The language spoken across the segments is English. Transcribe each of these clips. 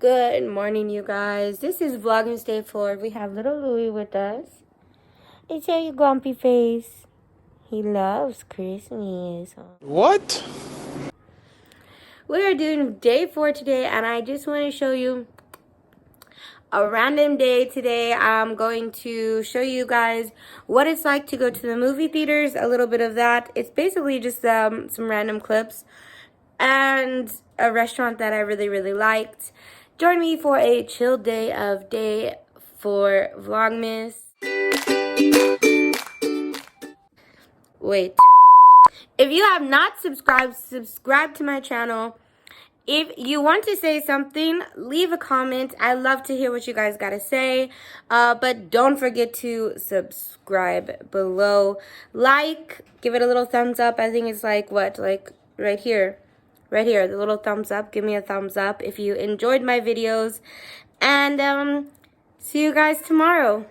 Good morning, you guys. This is Vlogmas Day 4. We have little Louie with us. It's your grumpy face. He loves Christmas. What? We are doing day 4 today, and I just want to show you a random day today. I'm going to show you guys what it's like to go to the movie theaters, a little bit of that. It's basically just some random clips and a restaurant that I really liked. Join me for a chill day of day 4 Vlogmas. Wait. If you have not subscribed, subscribe to my channel. If you want to say something, leave a comment. I love to hear what you guys got to say. But don't forget to subscribe below. Give it a little thumbs up. I think it's like right here. Right here, the little thumbs up. Give me a thumbs up if you enjoyed my videos. And see you guys tomorrow.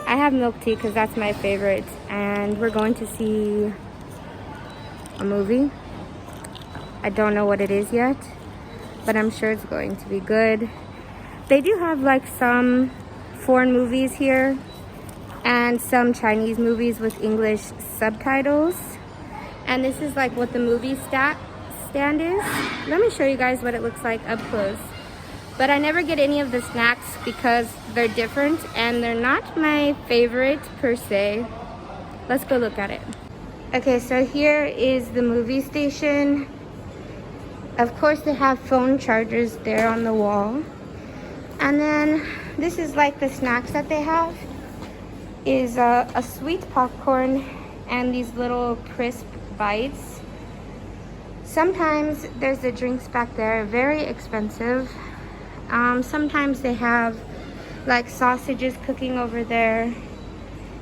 I have milk tea because that's my favorite. And we're going to see a movie. I don't know what it is yet, but I'm sure it's going to be good. They do have like some foreign movies here and some Chinese movies with English subtitles. And this is like what the movie stand is. Let me show you guys what it looks like up close. But I never get any of the snacks because they're different and they're not my favorite per se. Let's go look at it. Okay, so here is the movie station. Of course, they have phone chargers there on the wall. And then this is like the snacks that they have. Is a sweet popcorn and these little crisp bites. Sometimes there's the drinks back there, very expensive. Sometimes they have like sausages cooking over there.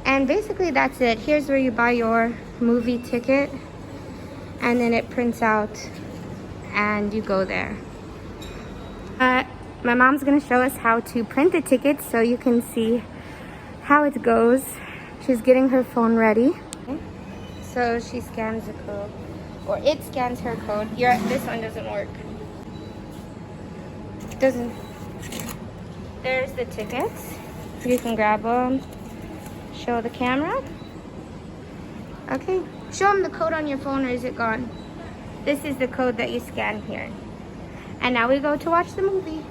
And basically that's it. Here's where you buy your movie ticket. And then it prints out and you go there. My mom's gonna show us how to print the tickets so you can see how it goes. She's getting her phone ready. So she scans the code, or it scans her code. This one doesn't work. Doesn't. There's the tickets. You can grab them. Show the camera. Okay. Show them the code on your phone, or is it gone? This is the code that you scan here. And now we go to watch the movie.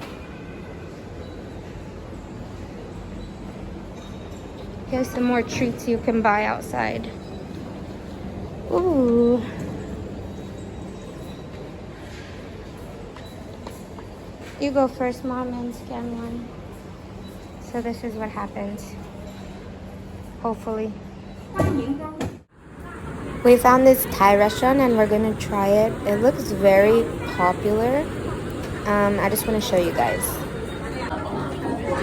Here's some more treats you can buy outside. Ooh. You go first, Mom, and scan one. So this is what happens. Hopefully. We found this Thai restaurant and we're gonna try it. It looks very popular. I just want to show you guys.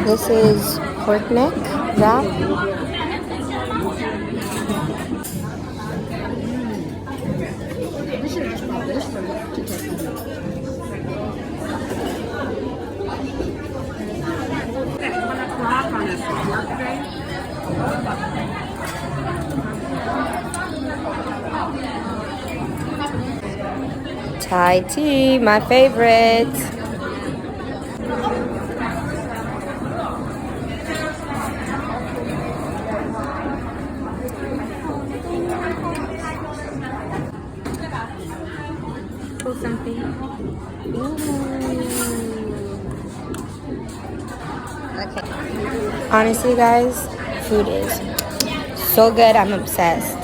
This is pork neck wrap. Thai tea, my favorite. Pull something. Ooh. Okay. Honestly, guys, food is so good. I'm obsessed.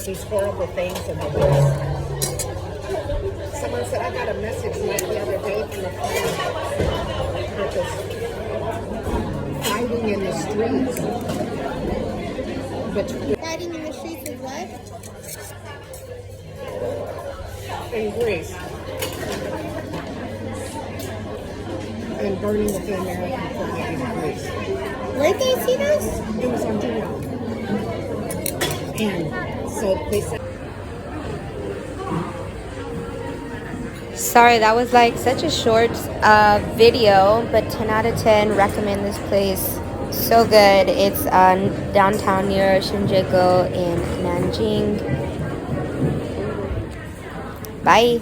These horrible things in the news. Someone said, I got a message like the other day from a friend that was fighting in the streets. Fighting in the streets of what? in Greece and burning of the American flag in Greece. Where did they see this? It was on video. And so they said. Sorry, that was like such a short video, but 10 out of 10 recommend this place. So good. It's downtown near Shinjuku in Nanjing. Bye.